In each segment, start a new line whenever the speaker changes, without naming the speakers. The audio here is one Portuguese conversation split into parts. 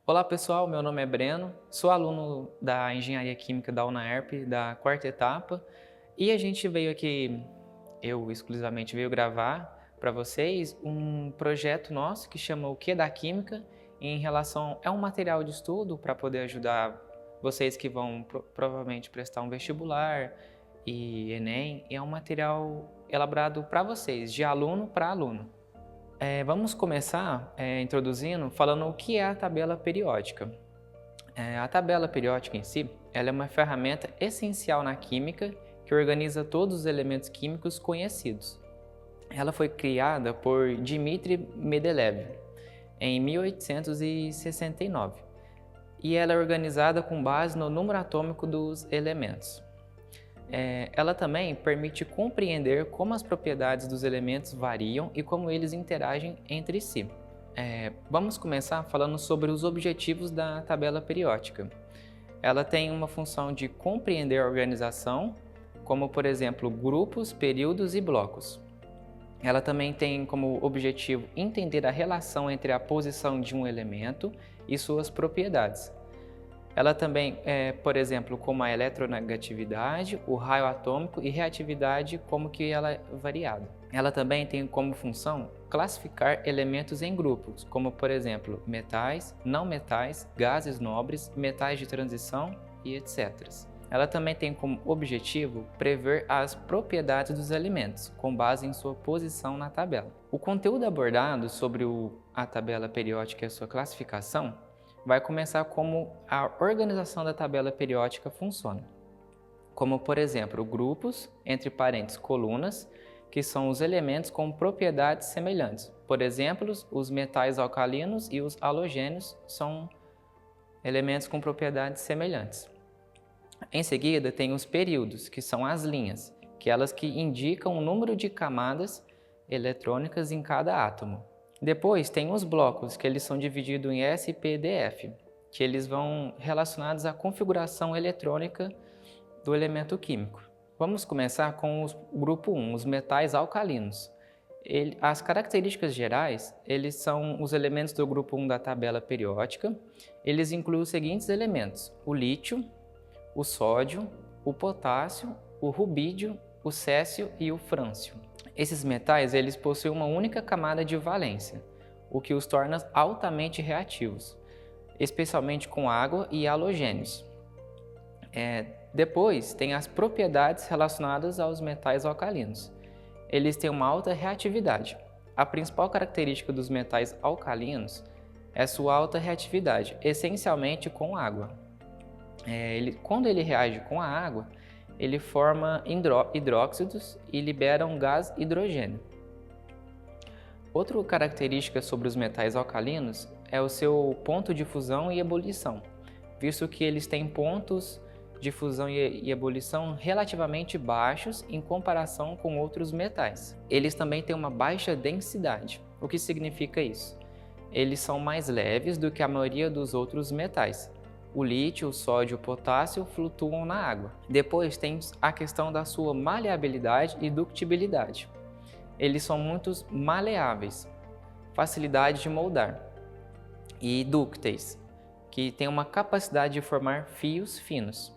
Olá pessoal, meu nome é Breno, sou aluno da Engenharia Química da UNAERP, da quarta etapa, e a gente veio aqui, eu exclusivamente veio gravar para vocês um projeto nosso que chama O Que da Química, em relação a um material de estudo para poder ajudar vocês que vão provavelmente prestar um vestibular e Enem, e é um material elaborado para vocês, de aluno para aluno. Vamos começar introduzindo, falando o que é a tabela periódica. A tabela periódica em si, ela é uma ferramenta essencial na química que organiza todos os elementos químicos conhecidos. Ela foi criada por Dmitry Mendeleev em 1869 e ela é organizada com base no número atômico dos elementos. Ela também permite compreender como as propriedades dos elementos variam e como eles interagem entre si. Vamos começar falando sobre os objetivos da tabela periódica. Ela tem uma função de compreender a organização, como por exemplo grupos, períodos e blocos. Ela também tem como objetivo entender a relação entre a posição de um elemento e suas propriedades. Ela também por exemplo, como a eletronegatividade, o raio atômico e reatividade, como que ela é variada. Ela também tem como função classificar elementos em grupos, como por exemplo, metais, não metais, gases nobres, metais de transição e etc. Ela também tem como objetivo prever as propriedades dos elementos, com base em sua posição na tabela. O conteúdo abordado sobre a tabela periódica e a sua classificação vai começar como a organização da tabela periódica funciona. Como, por exemplo, grupos, entre parênteses, colunas, que são os elementos com propriedades semelhantes. Por exemplo, os metais alcalinos e os halogênios são elementos com propriedades semelhantes. Em seguida, tem os períodos, que são as linhas, que elas que indicam o número de camadas eletrônicas em cada átomo. Depois tem os blocos, que eles são divididos em S, P e DF, que eles vão relacionados à configuração eletrônica do elemento químico. Vamos começar com o grupo 1, os metais alcalinos. As características gerais, eles são os elementos do grupo 1 da tabela periódica. Eles incluem os seguintes elementos: o lítio, o sódio, o potássio, o rubídio, o césio e o frâncio. Esses metais eles possuem uma única camada de valência, o que os torna altamente reativos, especialmente com água e halogênios. Depois tem as propriedades relacionadas aos metais alcalinos. Eles têm uma alta reatividade. A principal característica dos metais alcalinos é sua alta reatividade, essencialmente com água. Quando ele reage com a água, ele forma hidróxidos e libera um gás hidrogênio. Outra característica sobre os metais alcalinos é o seu ponto de fusão e ebulição, visto que eles têm pontos de fusão e ebulição relativamente baixos em comparação com outros metais. Eles também têm uma baixa densidade. O que significa isso? Eles são mais leves do que a maioria dos outros metais. O lítio, o sódio e o potássio flutuam na água. Depois tem a questão da sua maleabilidade e ductibilidade. Eles são muito maleáveis, facilidade de moldar, e dúcteis, que têm uma capacidade de formar fios finos,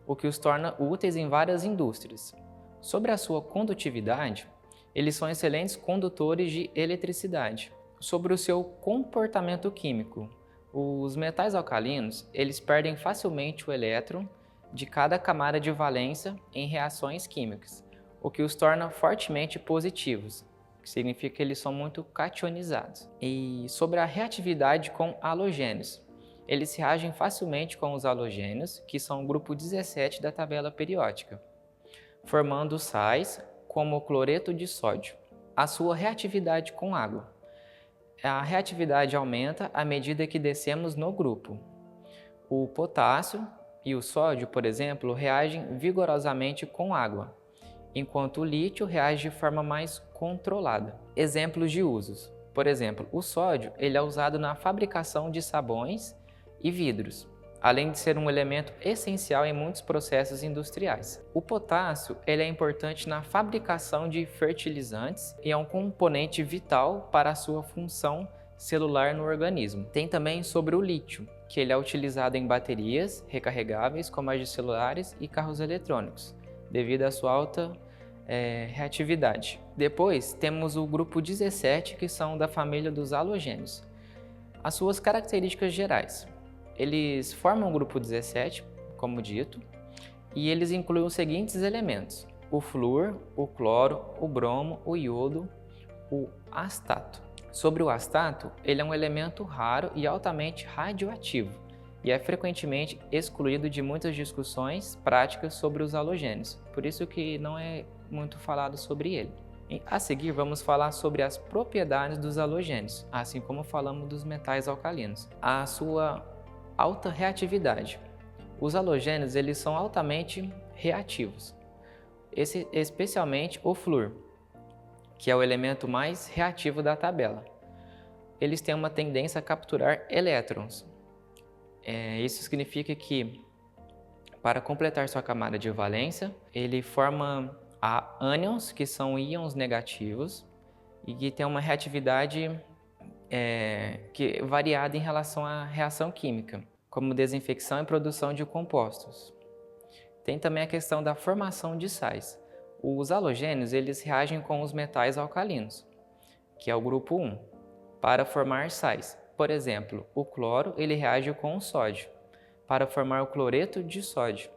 o que os torna úteis em várias indústrias. Sobre a sua condutividade, eles são excelentes condutores de eletricidade. Sobre o seu comportamento químico, os metais alcalinos, eles perdem facilmente o elétron de cada camada de valência em reações químicas, o que os torna fortemente positivos, que significa que eles são muito cationizados. E sobre a reatividade com halogênios, eles reagem facilmente com os halogênios, que são o grupo 17 da tabela periódica, formando sais como o cloreto de sódio. A sua reatividade com água. A reatividade aumenta à medida que descemos no grupo. O potássio e o sódio, por exemplo, reagem vigorosamente com água, enquanto o lítio reage de forma mais controlada. Exemplos de usos. Por exemplo, o sódio ele é usado na fabricação de sabões e vidros, além de ser um elemento essencial em muitos processos industriais. O potássio ele é importante na fabricação de fertilizantes e é um componente vital para a sua função celular no organismo. Tem também sobre o lítio, que ele é utilizado em baterias recarregáveis como as de celulares e carros eletrônicos, devido à sua alta reatividade. Depois temos o grupo 17, que são da família dos halogênios. As suas características gerais. Eles formam o grupo 17, como dito, e eles incluem os seguintes elementos: o flúor, o cloro, o bromo, o iodo, o astato. Sobre o astato, ele é um elemento raro e altamente radioativo e é frequentemente excluído de muitas discussões práticas sobre os halogênios, por isso que não é muito falado sobre ele. A seguir, vamos falar sobre as propriedades dos halogênios, assim como falamos dos metais alcalinos. A sua alta reatividade. Os halogênios eles são altamente reativos, especialmente o flúor, que é o elemento mais reativo da tabela. Eles têm uma tendência a capturar elétrons. Isso significa que, para completar sua camada de valência, ele forma ânions, que são íons negativos, e que tem uma reatividade variada em relação à reação química, como desinfecção e produção de compostos. Tem também a questão da formação de sais. Os halogênios eles reagem com os metais alcalinos, que é o grupo 1, para formar sais. Por exemplo, o cloro ele reage com o sódio, para formar o cloreto de sódio,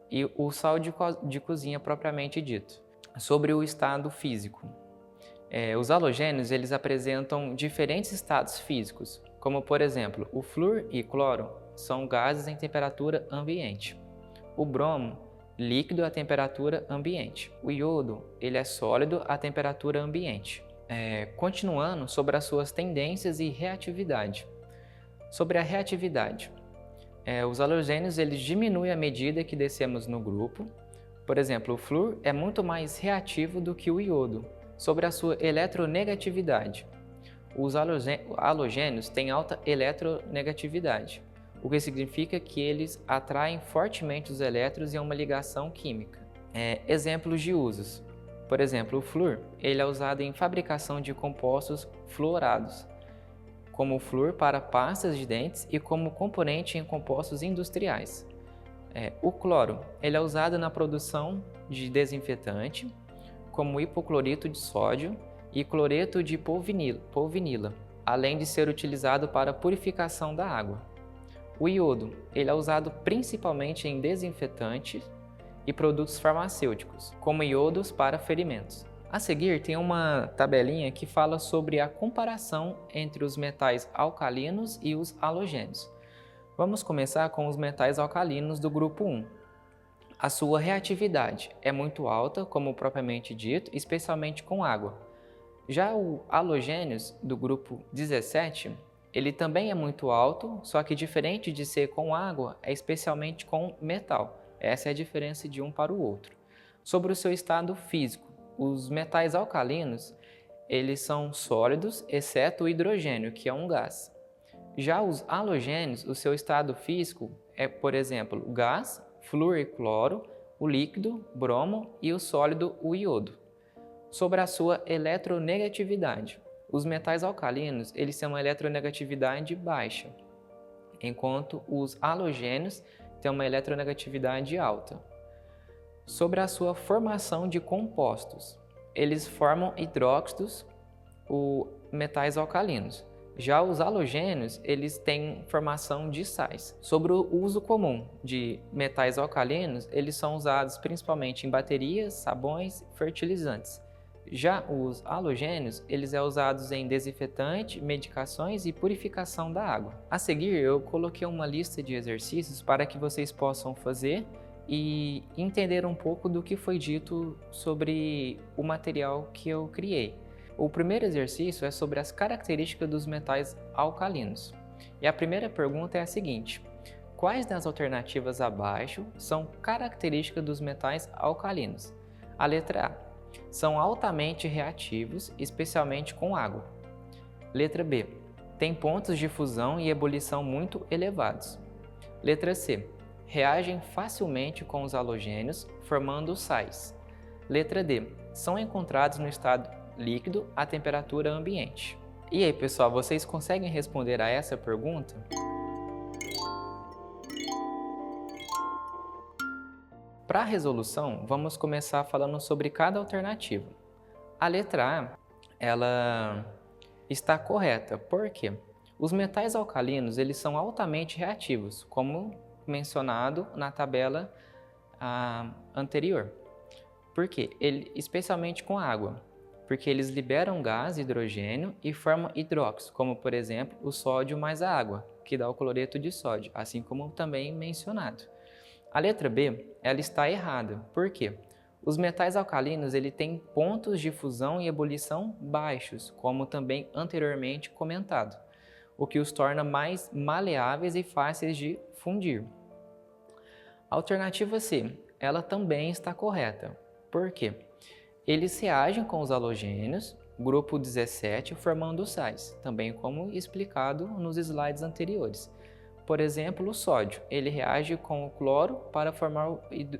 e o sal de cozinha propriamente dito. Sobre o estado físico. Os halogênios eles apresentam diferentes estados físicos, como por exemplo, o flúor e cloro são gases em temperatura ambiente. O bromo, líquido a temperatura ambiente. O iodo, ele é sólido a temperatura ambiente. Continuando sobre as suas tendências e reatividade. Sobre a reatividade. Os halogênios eles diminuem à medida que descemos no grupo. Por exemplo, o flúor é muito mais reativo do que o iodo. Sobre a sua eletronegatividade. Os halogênios têm alta eletronegatividade, o que significa que eles atraem fortemente os elétrons em uma ligação química. Exemplos de usos. Por exemplo, o flúor ele é usado em fabricação de compostos fluorados, como o flúor para pastas de dentes e como componente em compostos industriais. O cloro ele é usado na produção de desinfetante, como hipoclorito de sódio e cloreto de polvinila, além de ser utilizado para a purificação da água. O iodo ele é usado principalmente em desinfetantes e produtos farmacêuticos, como iodos para ferimentos. A seguir, tem uma tabelinha que fala sobre a comparação entre os metais alcalinos e os halogênios. Vamos começar com os metais alcalinos do grupo 1. A sua reatividade é muito alta, como propriamente dito, especialmente com água. Já o halogênios do grupo 17, ele também é muito alto, só que diferente de ser com água, é especialmente com metal. Essa é a diferença de um para o outro. Sobre o seu estado físico, os metais alcalinos, eles são sólidos, exceto o hidrogênio, que é um gás. Já os halogênios, o seu estado físico é, por exemplo, o gás, flúor e cloro, o líquido, bromo e o sólido, o iodo. Sobre a sua eletronegatividade, os metais alcalinos, eles têm uma eletronegatividade baixa, enquanto os halogênios têm uma eletronegatividade alta. Sobre a sua formação de compostos, eles formam hidróxidos, metais alcalinos. Já os halogênios, eles têm formação de sais. Sobre o uso comum de metais alcalinos, eles são usados principalmente em baterias, sabões e fertilizantes. Já os halogênios, eles são usados em desinfetante, medicações e purificação da água. A seguir, eu coloquei uma lista de exercícios para que vocês possam fazer e entender um pouco do que foi dito sobre o material que eu criei. O primeiro exercício é sobre as características dos metais alcalinos. E a primeira pergunta é a seguinte: quais das alternativas abaixo são características dos metais alcalinos? A letra A: são altamente reativos, especialmente com água. Letra B: tem pontos de fusão e ebulição muito elevados. Letra C: reagem facilmente com os halogênios, formando sais. Letra D: são encontrados no estado líquido à temperatura ambiente. E aí, pessoal, vocês conseguem responder a essa pergunta? Para a resolução, vamos começar falando sobre cada alternativa. A letra A, ela está correta, porque os metais alcalinos eles são altamente reativos, como mencionado na tabela anterior. Por quê? Especialmente com água, porque eles liberam gás, hidrogênio e formam hidróxido, como por exemplo o sódio mais a água, que dá o cloreto de sódio, assim como também mencionado. A letra B, ela está errada. Por quê? Os metais alcalinos ele têm pontos de fusão e ebulição baixos, como também anteriormente comentado, o que os torna mais maleáveis e fáceis de fundir. A alternativa C, ela também está correta. Por quê? Eles reagem com os halogênios, grupo 17, formando sais, também como explicado nos slides anteriores. Por exemplo, o sódio, ele reage com o cloro para formar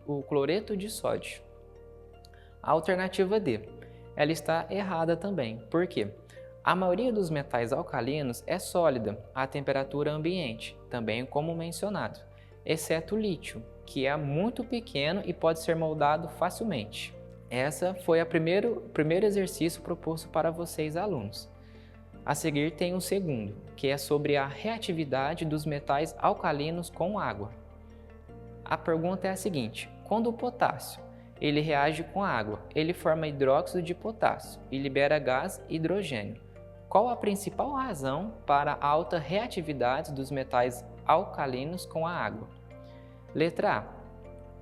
o cloreto de sódio. A alternativa D, ela está errada também. Por quê? A maioria dos metais alcalinos é sólida à temperatura ambiente, também como mencionado, exceto o lítio, que é muito pequeno e pode ser moldado facilmente. Essa foi o primeiro exercício proposto para vocês, alunos. A seguir tem o segundo, que é sobre a reatividade dos metais alcalinos com água. A pergunta é a seguinte: quando o potássio ele reage com a água, ele forma hidróxido de potássio e libera gás hidrogênio. Qual a principal razão para a alta reatividade dos metais alcalinos com a água? Letra A.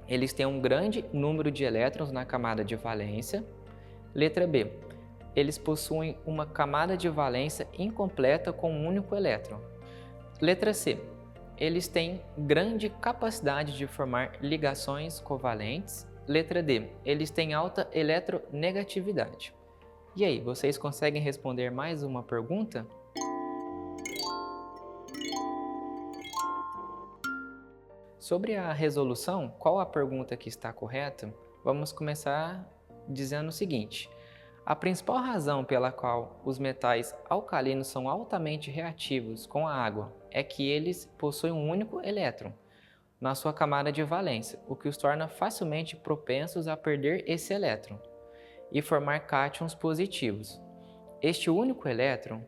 Eles têm um grande número de elétrons na camada de valência. Letra B. Eles possuem uma camada de valência incompleta com um único elétron. Letra C. Eles têm grande capacidade de formar ligações covalentes. Letra D. Eles têm alta eletronegatividade. E aí, vocês conseguem responder mais uma pergunta? Sobre a resolução, qual a pergunta que está correta? Vamos começar dizendo o seguinte: a principal razão pela qual os metais alcalinos são altamente reativos com a água é que eles possuem um único elétron na sua camada de valência, o que os torna facilmente propensos a perder esse elétron e formar cátions positivos. Este único elétron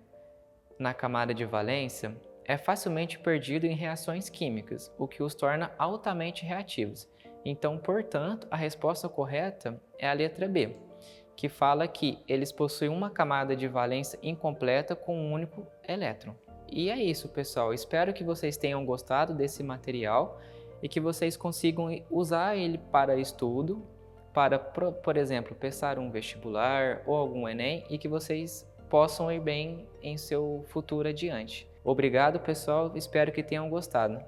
na camada de valência é facilmente perdido em reações químicas, o que os torna altamente reativos. Então, portanto, a resposta correta é a letra B, que fala que eles possuem uma camada de valência incompleta com um único elétron. E é isso, pessoal. Espero que vocês tenham gostado desse material e que vocês consigam usar ele para estudo, para, por exemplo, prestar um vestibular ou algum Enem, e que vocês possam ir bem em seu futuro adiante. Obrigado, pessoal. Espero que tenham gostado.